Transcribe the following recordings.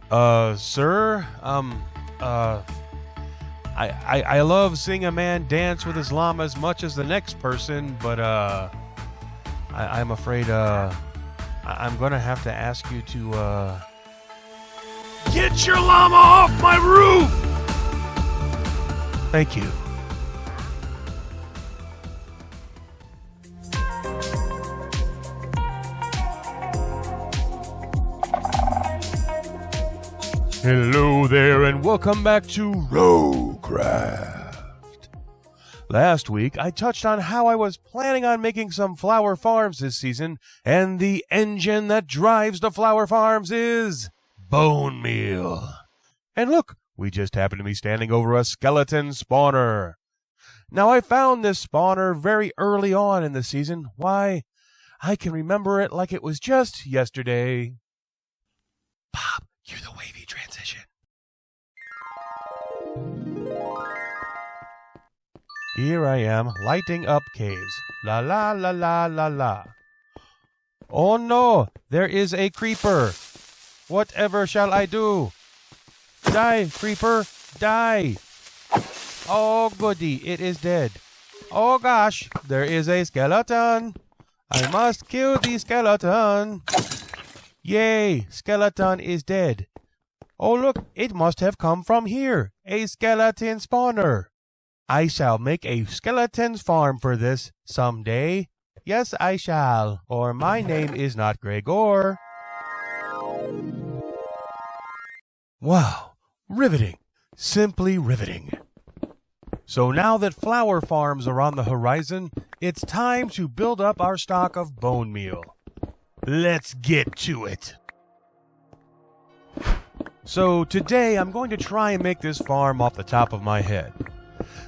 Sir, I love seeing a man dance with his llama as much as the next person, but, I'm afraid, I'm gonna have to ask you to, get your llama off my roof! Thank you. Hello there, and welcome back to Rowcraft. Last week, I touched on how I was planning on making some flower farms this season, and the engine that drives the flower farms is Bonemeal. And look, we just happen to be standing over a skeleton spawner. Now, I found this spawner very early on in the season. Why, I can remember it like it was just yesterday. Bob, you're the wavy transition. Here I am, lighting up caves. La la la la la la. Oh no, there is a creeper. Whatever shall I do? Die, creeper, die. Oh goody, it is dead. Oh gosh, there is a skeleton. I must kill the skeleton. Yay, skeleton is dead. Oh look, it must have come from here. A skeleton spawner. I shall make a skeleton's farm for this someday. Yes, I shall, or my name is not Gragore. Wow, riveting. Simply riveting. So now that flower farms are on the horizon, it's time to build up our stock of bone meal. Let's get to it. So today I'm going to try and make this farm off the top of my head.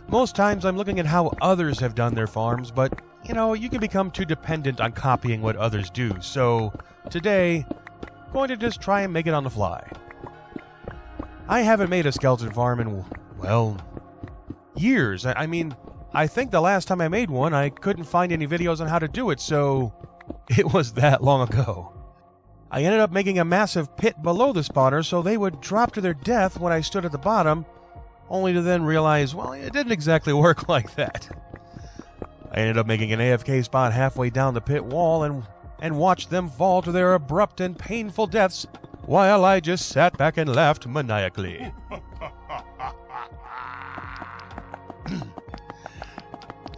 Most times I'm looking at how others have done their farms, but, you know, you can become too dependent on copying what others do. So today, I'm going to just try and make it on the fly. I haven't made a skeleton farm in, well, years. I mean, I think the last time I made one, I couldn't find any videos on how to do it, so it was that long ago. I ended up making a massive pit below the spawner so they would drop to their death when I stood at the bottom, only to then realize, well, it didn't exactly work like that. I ended up making an AFK spot halfway down the pit wall and watched them fall to their abrupt and painful deaths while I just sat back and laughed maniacally.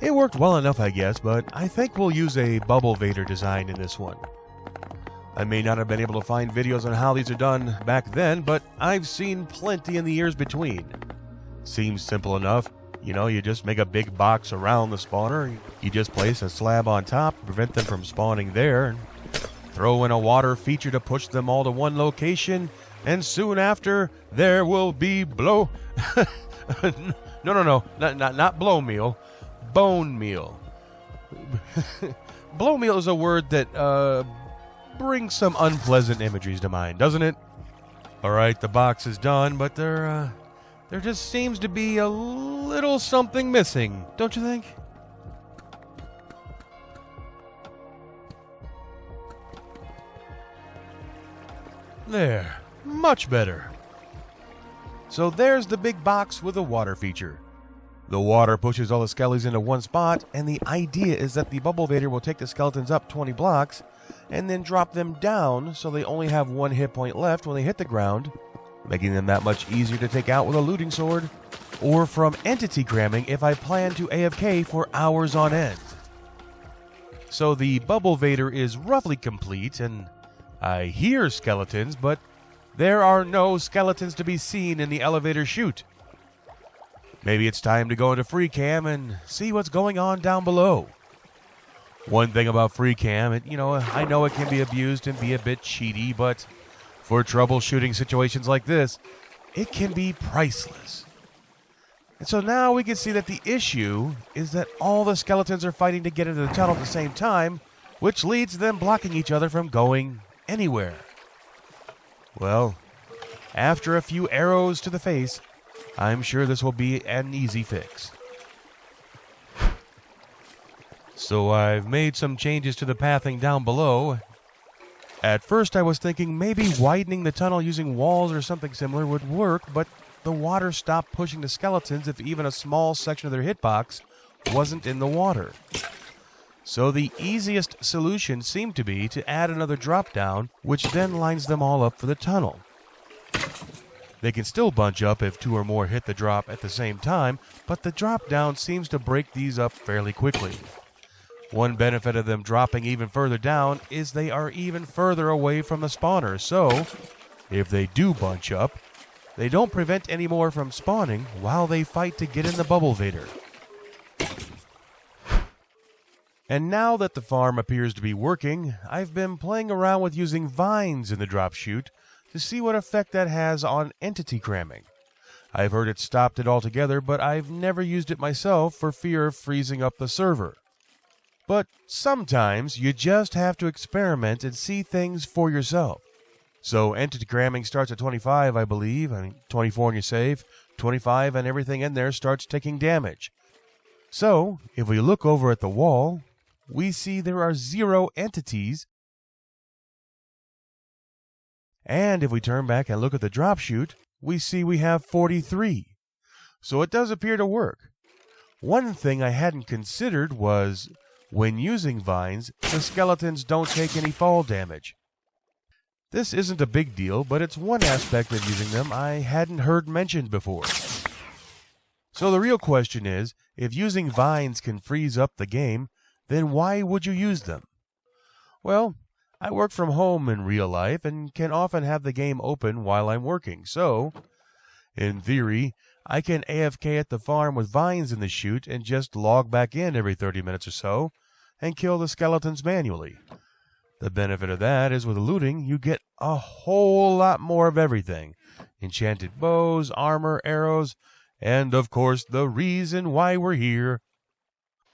It worked well enough, I guess, but I think we'll use a bubble vader design in this one. I may not have been able to find videos on how these are done back then, but I've seen plenty in the years between. Seems simple enough. You know, you just make a big box around the spawner, you just place a slab on top to prevent them from spawning there, and throw in a water feature to push them all to one location, and soon after, there will be No, not blow meal. Bone meal. Blow meal is a word that brings some unpleasant imageries to mind, doesn't it? Alright, the box is done, but there just seems to be a little something missing, don't you think? There, much better. So there's the big box with a water feature. The water pushes all the skellies into one spot, and the idea is that the bubble vader will take the skeletons up 20 blocks and then drop them down so they only have one hit point left when they hit the ground, making them that much easier to take out with a looting sword, or from entity cramming if I plan to AFK for hours on end. So the bubble vader is roughly complete, and I hear skeletons, but there are no skeletons to be seen in the elevator chute. Maybe it's time to go into free cam and see what's going on down below. One thing about free cam, I know it can be abused and be a bit cheaty, but for troubleshooting situations like this, it can be priceless. And so now we can see that the issue is that all the skeletons are fighting to get into the tunnel at the same time, which leads to them blocking each other from going anywhere. Well, after a few arrows to the face, I'm sure this will be an easy fix. So I've made some changes to the pathing down below, At first I was thinking maybe widening the tunnel using walls or something similar would work, but the water stopped pushing the skeletons if even a small section of their hitbox wasn't in the water. So the easiest solution seemed to be to add another drop down, which then lines them all up for the tunnel. They can still bunch up if 2 or more hit the drop at the same time, but the drop down seems to break these up fairly quickly. One benefit of them dropping even further down is they are even further away from the spawner, so if they do bunch up, they don't prevent any more from spawning while they fight to get in the bubble vader. And now that the farm appears to be working, I've been playing around with using vines in the drop chute to see what effect that has on entity cramming. I've heard it stopped it altogether, but I've never used it myself for fear of freezing up the server. But sometimes you just have to experiment and see things for yourself. So entity cramming starts at 25, I believe. 24 and you save, 25 and everything in there starts taking damage. So if we look over at the wall, we see there are 0 entities. And if we turn back and look at the drop chute, we see we have 43. So it does appear to work. One thing I hadn't considered was, when using vines, the skeletons don't take any fall damage. This isn't a big deal, but it's one aspect of using them I hadn't heard mentioned before. So the real question is, if using vines can freeze up the game, then why would you use them? Well, I work from home in real life and can often have the game open while I'm working, so, in theory, I can AFK at the farm with vines in the chute and just log back in every 30 minutes or so and kill the skeletons manually. The benefit of that is with looting, you get a whole lot more of everything. Enchanted bows, armor, arrows, and of course the reason why we're here,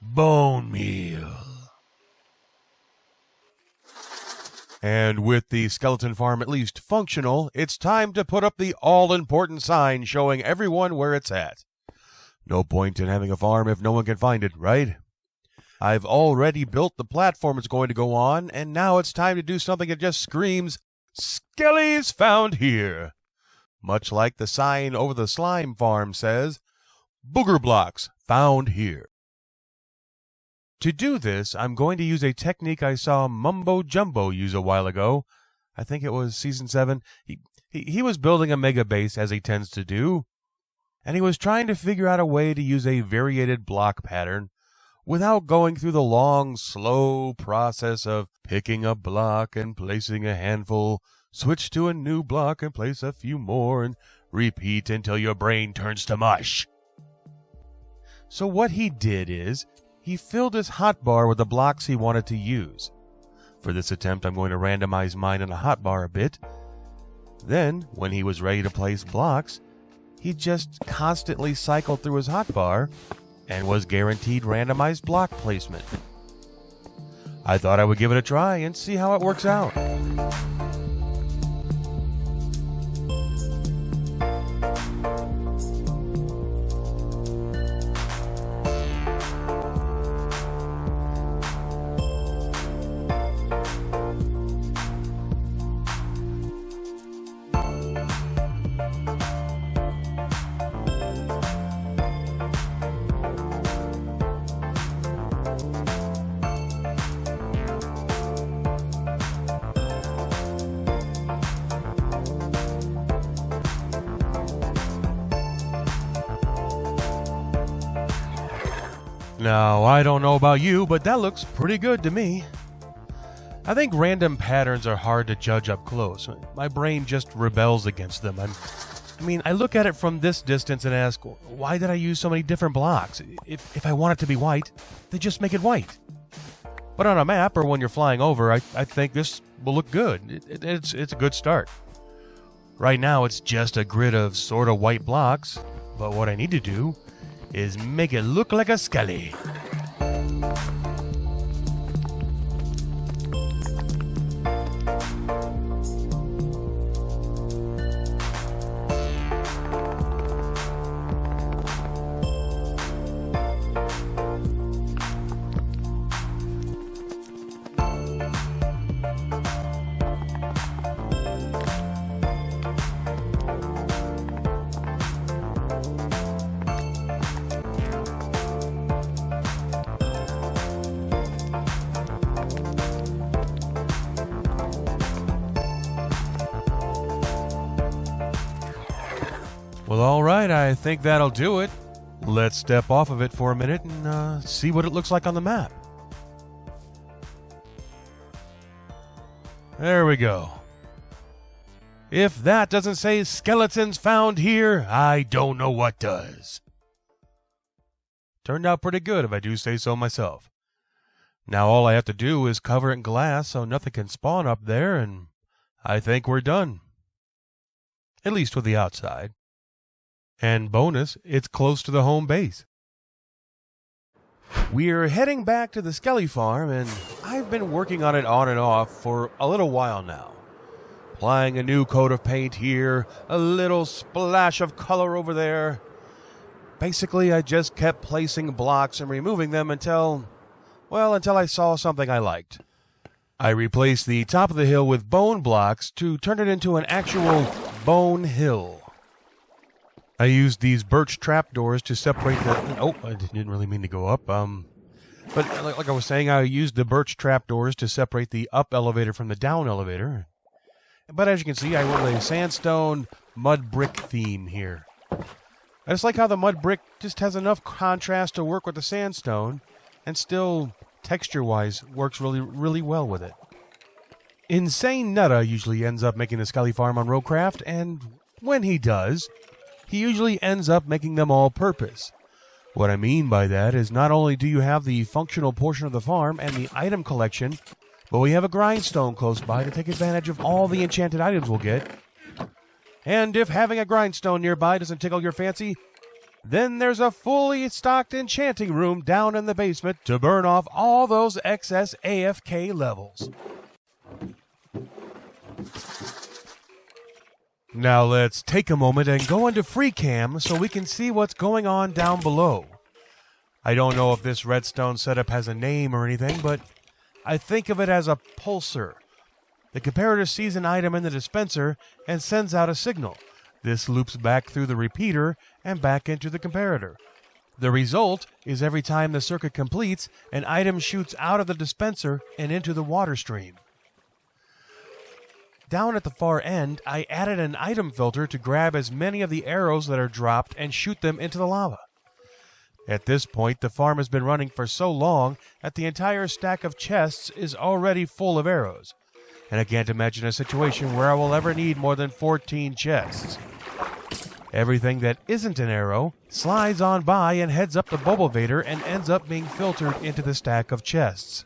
Bonemeal. And with the skeleton farm at least functional, it's time to put up the all-important sign showing everyone where it's at. No point in having a farm if no one can find it, right? I've already built the platform it's going to go on, and now it's time to do something that just screams, Skellies found here! Much like the sign over the slime farm says, Booger blocks found here. To do this, I'm going to use a technique I saw Mumbo Jumbo use a while ago. I think it was Season 7. He was building a mega base, as he tends to do, and he was trying to figure out a way to use a variated block pattern without going through the long, slow process of picking a block and placing a handful, switch to a new block and place a few more, and repeat until your brain turns to mush. So what he did is, he filled his hotbar with the blocks he wanted to use. For this attempt, I'm going to randomize mine in a hotbar a bit. Then, when he was ready to place blocks, he just constantly cycled through his hotbar and was guaranteed randomized block placement. I thought I would give it a try and see how it works out. Now, I don't know about you, but that looks pretty good to me. I think random patterns are hard to judge up close. My brain just rebels against them. I look at it from this distance and ask, why did I use so many different blocks? If I want it to be white, then just make it white. But on a map or when you're flying over, I think this will look good. It's a good start. Right now, it's just a grid of sort of white blocks, but what I need to do is make it look like a skelly. Well, alright, I think that'll do it. Let's step off of it for a minute and see what it looks like on the map. There we go. If that doesn't say skeletons found here, I don't know what does. Turned out pretty good if I do say so myself. Now all I have to do is cover it in glass so nothing can spawn up there, and I think we're done. At least with the outside. And bonus, it's close to the home base. We're heading back to the Skelly farm, and I've been working on it on and off for a little while now. Applying a new coat of paint here, a little splash of color over there. Basically, I just kept placing blocks and removing them until I saw something I liked. I replaced the top of the hill with bone blocks to turn it into an actual bone hill. I used these birch trapdoors to separate the... Oh, I didn't really mean to go up. But like I was saying, I used the birch trapdoors to separate the up elevator from the down elevator. But as you can see, I went with a sandstone mud brick theme here. I just like how the mud brick just has enough contrast to work with the sandstone, and still, texture-wise, works really, really well with it. Insane Nutta usually ends up making the Skelly farm on Roguecraft, and when he does, he usually ends up making them all-purpose. What I mean by that is not only do you have the functional portion of the farm and the item collection, but we have a grindstone close by to take advantage of all the enchanted items we'll get. And if having a grindstone nearby doesn't tickle your fancy, then there's a fully stocked enchanting room down in the basement to burn off all those excess AFK levels. Now let's take a moment and go into free cam so we can see what's going on down below. I don't know if this redstone setup has a name or anything, but I think of it as a pulsar. The comparator sees an item in the dispenser and sends out a signal. This loops back through the repeater and back into the comparator. The result is every time the circuit completes, an item shoots out of the dispenser and into the water stream. Down at the far end, I added an item filter to grab as many of the arrows that are dropped and shoot them into the lava. At this point, the farm has been running for so long that the entire stack of chests is already full of arrows. And I can't imagine a situation where I will ever need more than 14 chests. Everything that isn't an arrow slides on by and heads up the Bulbavator and ends up being filtered into the stack of chests.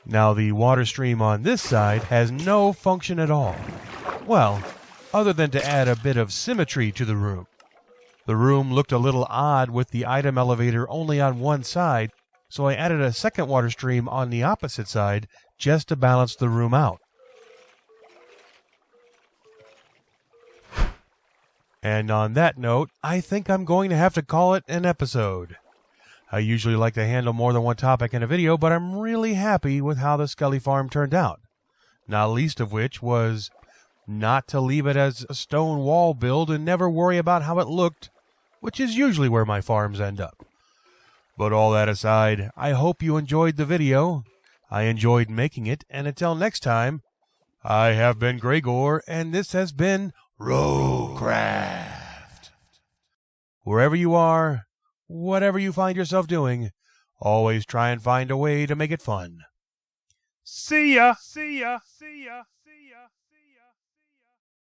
Now the water stream on this side has no function at all. Well, other than to add a bit of symmetry to the room. The room looked a little odd with the item elevator only on one side, so I added a second water stream on the opposite side just to balance the room out. And on that note, I think I'm going to have to call it an episode. I usually like to handle more than one topic in a video, but I'm really happy with how the Skelly farm turned out. Not least of which was not to leave it as a stone wall build and never worry about how it looked, which is usually where my farms end up. But all that aside, I hope you enjoyed the video. I enjoyed making it, and until next time, I have been Gragore, and this has been Roguecraft. Wherever you are, whatever you find yourself doing, always try and find a way to make it fun. See ya! See ya! See ya! See ya!